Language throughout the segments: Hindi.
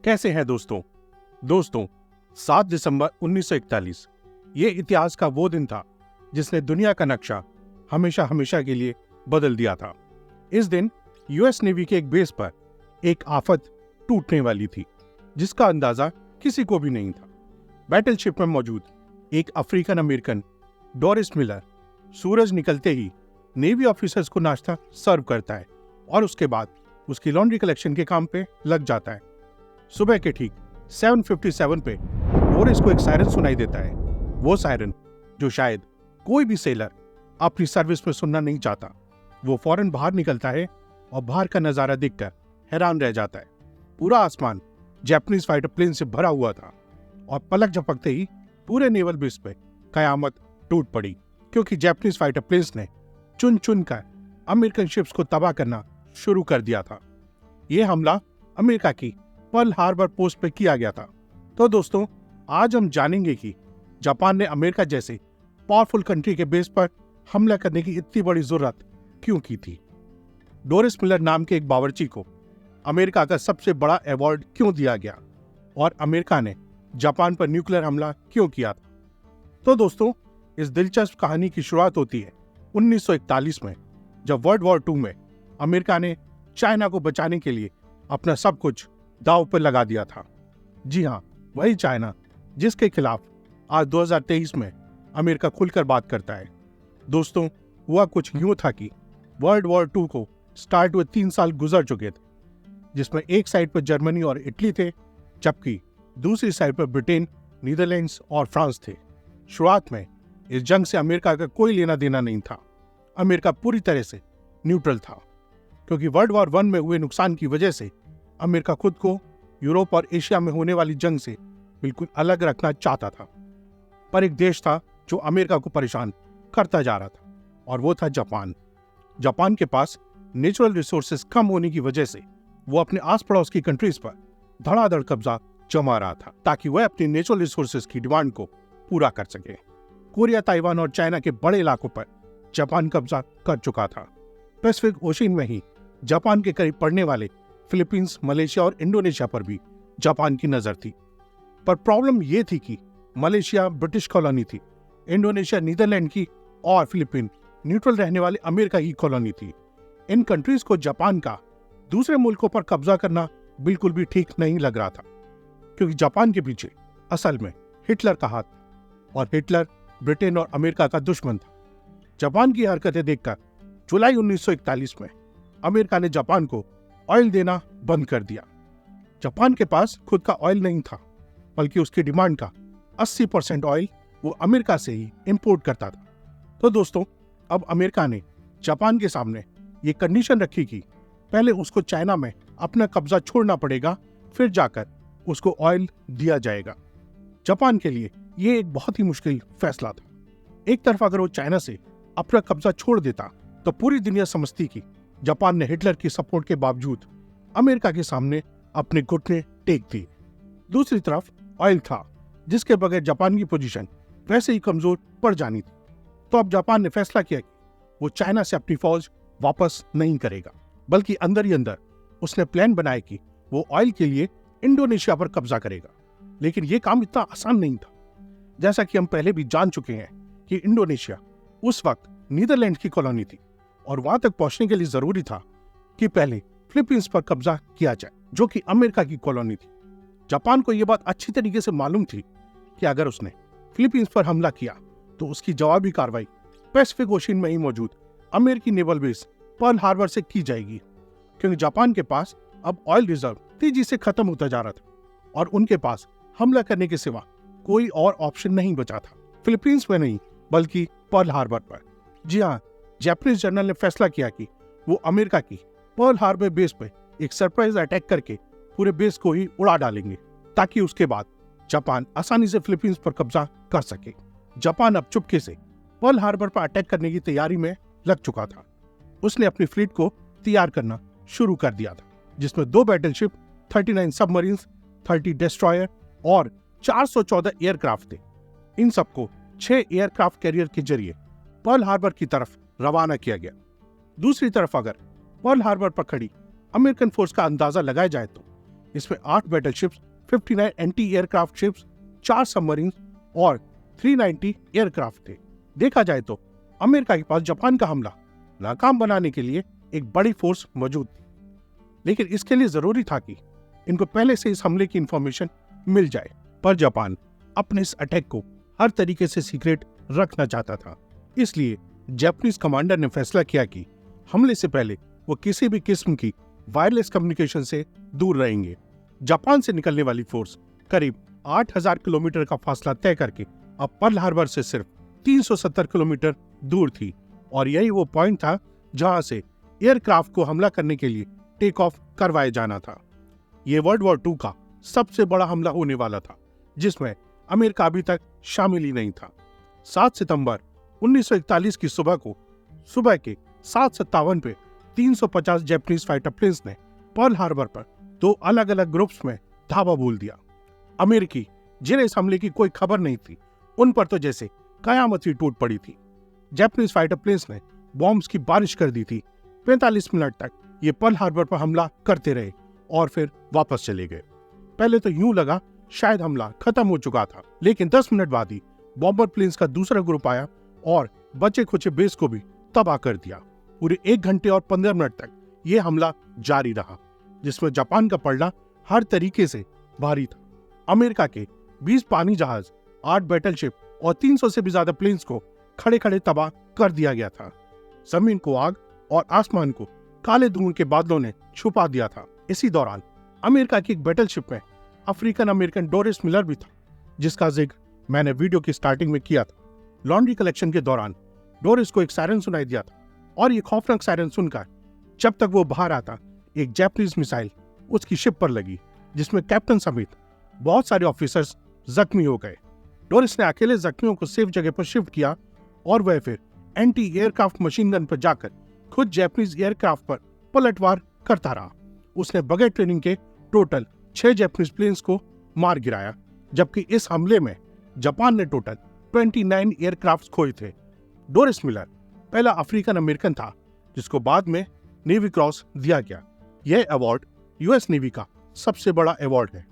कैसे हैं दोस्तों 7 दिसंबर 1941 ये इतिहास का वो दिन था जिसने दुनिया का नक्शा हमेशा हमेशा के लिए बदल दिया था। इस दिन यूएस नेवी के एक बेस पर एक आफत टूटने वाली थी जिसका अंदाजा किसी को भी नहीं था। बैटलशिप में मौजूद एक अफ्रीकन अमेरिकन डोरिस मिलर सूरज निकलते ही नेवी ऑफिसर्स को नाश्ता सर्व करता है और उसके बाद उसकी लॉन्ड्री कलेक्शन के काम पे लग जाता है। सुबह के ठीक 7:57 पे डोरिस को एक सायरन सुनाई देता है। वो सायरन जो शायद कोई भी सेलर अपनी सर्विस में सुनना नहीं चाहता। वो फौरन बाहर निकलता है और बाहर का नजारा देखकर हैरान रह जाता है। पूरा आसमान जापानीज फाइटर प्लेन से भरा हुआ था और पलक झपकते ही पूरे नेवल बेस पे कयामत टूट पड़ी, क्योंकि जापानीज फाइटर प्लेन्स ने चुन चुन कर अमेरिकन शिप्स को तबाह करना शुरू कर दिया था। यह हमला अमेरिका की पर्ल हार्बर पोस्ट पे किया गया था। तो दोस्तों, आज हम जानेंगे कि जापान ने अमेरिका जैसे पावरफुल कंट्री के बेस पर हमला करने की इतनी बड़ी जरूरत क्यों की थी। डोरिस मिलर नाम के एक बावर्ची को अमेरिका का सबसे बड़ा अवार्ड क्यों दिया गया और अमेरिका ने जापान पर न्यूक्लियर हमला क्यों किया था। तो दोस्तों, इस दिलचस्प कहानी की शुरुआत होती है 1941 में, जब वर्ल्ड वॉर 2 में अमेरिका ने चाइना को बचाने के लिए अपना सब कुछ दांव पर लगा दिया था। जी हाँ, वही चाइना जिसके खिलाफ आज 2023 में अमेरिका खुलकर बात करता है। दोस्तों, हुआ कुछ यूं था कि वर्ल्ड वॉर 2 को स्टार्ट हुए 3 साल गुजर चुके थे, जिसमें एक साइड पर जर्मनी और इटली थे, जबकि दूसरी साइड पर ब्रिटेन, नीदरलैंड्स और फ्रांस थे। शुरुआत में इस जंग से अमेरिका का कोई लेना देना नहीं था। अमेरिका पूरी तरह से न्यूट्रल था, क्योंकि वर्ल्ड वॉर 1 में हुए नुकसान की वजह से अमेरिका खुद को यूरोप और एशिया में होने वाली जंग से बिल्कुल अलग रखना चाहता था। पर एक देश था जो अमेरिका को परेशान करता जा रहा था, और वो था जापान। जापान के पास नेचुरल रिसोर्सेज कम होने की वजह से वो अपने आस पड़ोस की कंट्रीज पर धड़ाधड़ कब्जा जमा रहा था, ताकि वह अपनी नेचुरल रिसोर्सेज की डिमांड को पूरा कर सके। कोरिया, ताइवान और चाइना के बड़े इलाकों पर जापान कब्जा कर चुका था। पैसिफिक ओशियन में ही जापान के करीब पड़ने वाले फिलीपींस, मलेशिया और इंडोनेशिया पर भी जापान की नजर थी। पर प्रॉब्लम यह थी कि मलेशिया ब्रिटिश कॉलोनी थी, इंडोनेशिया नीदरलैंड की और फिलीपीन न्यूट्रल रहने वाले अमेरिका की कॉलोनी थी। इन कंट्रीज को जापान का दूसरे मुल्कों पर कब्जा करना बिल्कुल भी ठीक नहीं लग रहा था, क्योंकि जापान के पीछे असल में हिटलर का हाथ था और हिटलर ब्रिटेन और अमेरिका का दुश्मन था। जापान की हरकतें देखकर जुलाई 1941 में अमेरिका ने जापान को ऑयल देना बंद कर दिया। जापान के पास खुद का ऑयल नहीं था, बल्कि उसकी डिमांड का 80% ऑयल वो अमेरिका से ही इंपोर्ट करता था। तो दोस्तों, अब अमेरिका ने जापान के सामने ये कंडीशन रखी कि पहले उसको चाइना में अपना कब्जा छोड़ना पड़ेगा, फिर जाकर उसको ऑयल दिया जाएगा। जापान के लिए ये एक बहुत ही मुश्किल फैसला था। एक तरफ अगर वो चाइना से अपना कब्जा छोड़ देता तो पूरी दुनिया समझती कि जापान ने हिटलर की सपोर्ट के बावजूद अमेरिका के सामने अपने घुटने टेक दिए। दूसरी तरफ ऑयल था, जिसके बगैर जापान की पोजीशन वैसे ही कमजोर पड़ जानी थी। तो अब जापान ने फैसला किया कि वो चाइना से अपनी फौज वापस नहीं करेगा, बल्कि अंदर ही अंदर उसने प्लान बनाया कि वो ऑयल के लिए इंडोनेशिया पर कब्जा करेगा। लेकिन ये काम इतना आसान नहीं था। जैसा कि हम पहले भी जान चुके हैं कि इंडोनेशिया उस वक्त नीदरलैंड की कॉलोनी थी और वहां तक पहुंचने के लिए जरूरी था कि पहले फिलीपींस पर कब्जा किया जाए, जो कि अमेरिका की कॉलोनी थी। जापान को यह बात अच्छी तरीके से मालूम थी कि अगर उसने फिलीपींस पर हमला किया तो उसकी जवाबी कार्रवाई पैसिफिक ओशियन में ही मौजूद अमेरिकी नेवल बेस पर्ल हार्बर से की जाएगी, क्योंकि जापान के पास अब ऑयल रिजर्व तेजी से खत्म होता जा रहा था और उनके पास हमला करने के सिवा कोई और ऑप्शन नहीं बचा था। फिलीपींस में नहीं, बल्कि पर्ल हार्बर पर। जी हाँ, जापानीज जनरल ने फैसला किया कि वो अमेरिका की पर्ल हार्बर बेस पे एक सरप्राइज अटैक करके पूरे बेस को ही उड़ा डालेंगे, ताकि उसके बाद जापान आसानी से फिलीपींस पर कब्जा कर सके। जापान अब चुपके से पर्ल हार्बर पर अटैक करने की तैयारी में लग चुका था। उसने अपनी फ्लीट को तैयार करना शुरू कर दिया था, जिसमें 2 बैटलशिप, 39 सबमरीन्स, 30 डिस्ट्रॉयर और 414 एयरक्राफ्ट थे। इन सबको 6 एयरक्राफ्ट कैरियर के जरिए पर्ल हार्बर की तरफ रवाना किया गया। दूसरी तरफ अगर पर्ल हार्बर पर खड़ी अमेरिकन फोर्स का अंदाजा लगाया जाए तो इसमें 8 बैटलशिप्स, 59 एंटी एयरक्राफ्ट शिप्स, 4 सबमरीन और 390 एयरक्राफ्ट थे। देखा जाए तो अमेरिका के पास जापान का हमला नाकाम बनाने के लिए एक बड़ी फोर्स मौजूद थी, लेकिन इसके लिए जरूरी था कि इनको पहले से इस हमले की इंफॉर्मेशन मिल जाए। पर जापान अपने इस अटैक को हर तरीके से सीक्रेट रखना चाहता था, इसलिए जापानीज कमांडर ने फैसला किया कि हमले से पहले वो किसी भी किस्म की वायरलेस कम्युनिकेशन से दूर रहेंगे। जापान से निकलने वाली फोर्स करीब 8000 किलोमीटर का फासला तय करके अब पर्ल हार्बर से सिर्फ 370 किलोमीटर दूर थी, और यही वो पॉइंट था जहां से एयरक्राफ्ट को हमला करने के लिए टेक ऑफ करवाया जाना था। ये वर्ल्ड वॉर 2 का सबसे बड़ा हमला होने वाला था, जिसमें अमेरिका अभी तक शामिल ही नहीं था। 7 सितंबर 1941 की सुबह के 7:57 पे 350 जापानीज फाइटर प्लेन्स ने पर्ल हार्बर पर 2 अलग अलग ग्रुप्स में धावा बोल दिया। अमेरिकी जिन्हें इस हमले की कोई खबर नहीं थी, उन पर तो जैसे कयामत ही टूट पड़ी थी। जापानीज फाइटर प्लेन्स ने बॉम्ब्स की बारिश कर दी थी। 45 मिनट तक ये पर्ल हार्बर पर हमला करते रहे और फिर वापस चले गए। पहले तो यूं लगा शायद हमला खत्म हो चुका था, लेकिन 10 मिनट बाद ही बॉम्बर प्लेन्स का दूसरा ग्रुप आया और बचे खुचे बेस को भी तबाह कर दिया। पूरे 1 घंटे और 15 मिनट तक ये हमला जारी रहा, जिसमें जापान का पलड़ा हर तरीके से भारी था। अमेरिका के 20 पानी जहाज, 8 बैटलशिप और 300 से भी ज्यादा प्लेन्स को खड़े खड़े तबाह कर दिया गया था। जमीन को आग और आसमान को काले धुएं के बादलों ने छुपा दिया था। इसी दौरान अमेरिका की एक बैटलशिप में अफ्रीकन अमेरिकन डोरिस मिलर भी था, जिसका जिक्र मैंने वीडियो की स्टार्टिंग में किया था। लॉन्ड्री कलेक्शन के दौरान डोरिस को एक सायरन सुनाई दिया था, और ये खौफनाक सायरन सुनकर जब तक वो बाहर आता, एक जापानीज मिसाइल उसकी शिप पर लगी, जिसमें कैप्टन समेत बहुत सारे ऑफिसर्स जख्मी हो गए। डोरिस ने अकेले जख्मियों को सेफ जगह पर शिफ्ट किया और वह फिर एंटी एयरक्राफ्ट मशीन गन पर जाकर खुद जापानीज एयरक्राफ्ट पर पलटवार करता रहा। उसने बगैर ट्रेनिंग के टोटल 6 जापानीज प्लेन्स को मार गिराया, जबकि इस हमले में जापान ने टोटल 29 एयरक्राफ्ट खोए थे। डोरिस मिलर पहला अफ्रीकन अमेरिकन था जिसको बाद में नेवी क्रॉस दिया गया। यह अवार्ड यूएस नेवी का सबसे बड़ा अवार्ड है।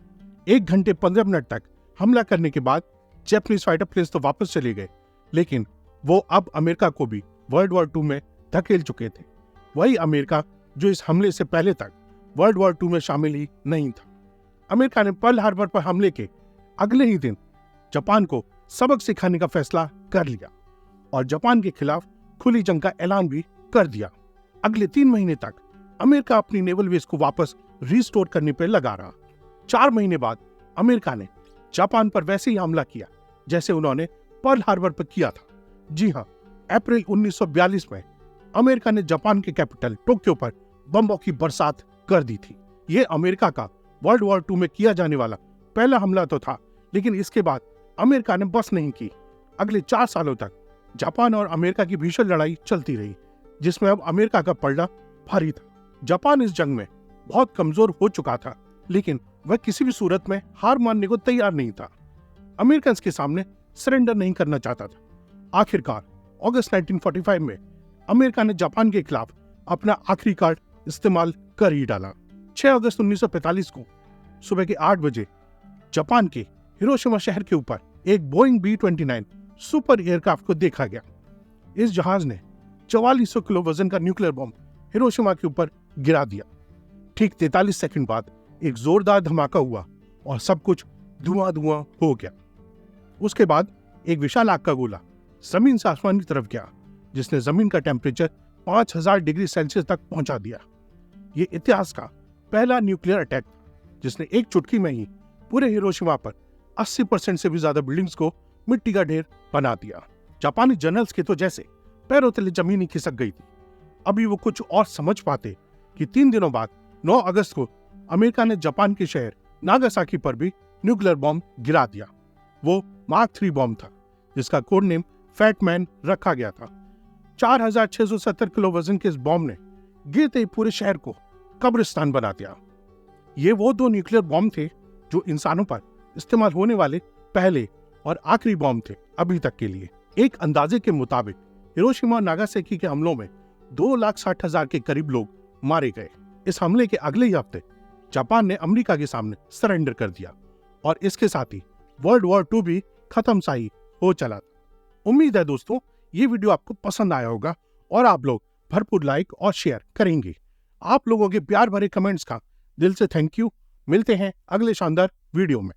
1 घंटे 15 मिनट तक हमला करने के बाद जापानीज फाइटर प्लेन्स तो वापस चले गए, लेकिन वो अब अमेरिका को भी वर्ल्ड वॉर 2 में धकेल चुके थे। वही अमेरिका जो इस हमले से पहले तक वर्ल्ड वॉर 2 में शामिल ही नहीं था। अमेरिका ने पर्ल हार्बर पर हमले के अगले ही दिन जापान को सबक सिखाने का फैसला कर लिया और जापान के खिलाफ खुली जंग का ऐलान भी कर दिया। अगले 3 महीने तक अमेरिका अपनी नेवल बेस को वापस रिस्टोर करने पर लगा रहा। 4 महीने बाद अमेरिका ने जापान पर वैसे ही हमला किया जैसे उन्होंने पर्ल हार्बर पर किया था। जी हाँ, अप्रैल 1942 में अमेरिका ने जापान के कैपिटल टोक्यो पर बमों की बरसात कर दी थी। ये अमेरिका का वर्ल्ड वॉर 2 में किया जाने वाला पहला हमला तो था, लेकिन इसके बाद अमेरिका ने बस नहीं की। अगले 4 सालों तक जापान और अमेरिका की भीषण लड़ाई चलती रही, जिसमें अब अमेरिका का पलड़ा भारी था। जापान इस जंग में बहुत कमजोर हो चुका था, लेकिन वह किसी भी सूरत में हार मानने को तैयार नहीं था। अमेरिकन के सामने सरेंडर नहीं करना चाहता था। आखिरकार अगस्त 1945 में अमेरिका ने जापान के खिलाफ अपना आखिरी कार्ड इस्तेमाल कर ही डाला। 6 अगस्त 1945 को सुबह के 8 बजे जापान के हिरोशिमा शहर के ऊपर एक बोइंग B-29 सुपर एयरक्राफ्ट को देखा गया। इस जहाज ने 4400 किलो वजन का न्यूक्लियर बम हिरोशिमा के ऊपर गिरा दिया। ठीक 43 सेकंड बाद एक जोरदार धमाका हुआ और सब कुछ धुआं धुआं हो गया। उसके बाद एक विशाल आग का गोला जमीन से आसमान की तरफ गया, जिसने जमीन का टेम्परेचर 5000 डिग्री सेल्सियस तक पहुंचा दिया। ये इतिहास का पहला न्यूक्लियर अटैक था, जिसने एक चुटकी में ही पूरे हिरोशिमा पर 80% से भी ज्यादा बिल्डिंग्स को मिट्टी का ढेर बना दिया। जापानी जनरल्स के तो जैसे पैरों तले जमीन ही खिसक गई थी। अभी वो कुछ और समझ पाते कि 3 दिनों बाद 9 अगस्त को अमेरिका ने जापान के शहर नागासाकी पर भी न्यूक्लियर बॉम्ब गिरा दिया। वो मार्क 3 बॉम्ब था, जिसका कोड नेम फैट मैन रखा गया था। 4670 किलो वजन के इस बॉम्ब ने गिरते ही पूरे शहर को कब्रिस्तान बना दिया। ये वो 2 न्यूक्लियर बॉम्ब थे जो इंसानों पर इस्तेमाल होने वाले पहले और आखिरी बॉम्ब थे अभी तक के लिए। एक अंदाजे के मुताबिक हिरोशिमा और नागासाकी के हमलों में 2,60,000 के करीब लोग मारे गए। इस हमले के अगले ही हफ्ते जापान ने अमेरिका के सामने सरेंडर कर दिया और इसके साथ ही वर्ल्ड वॉर 2 भी खत्म सा ही हो चला था। उम्मीद है दोस्तों ये वीडियो आपको पसंद आया होगा और आप लोग भरपूर लाइक और शेयर करेंगे। आप लोगों के प्यार भरे कमेंट्स का दिल से थैंक यू। मिलते हैं अगले शानदार वीडियो में।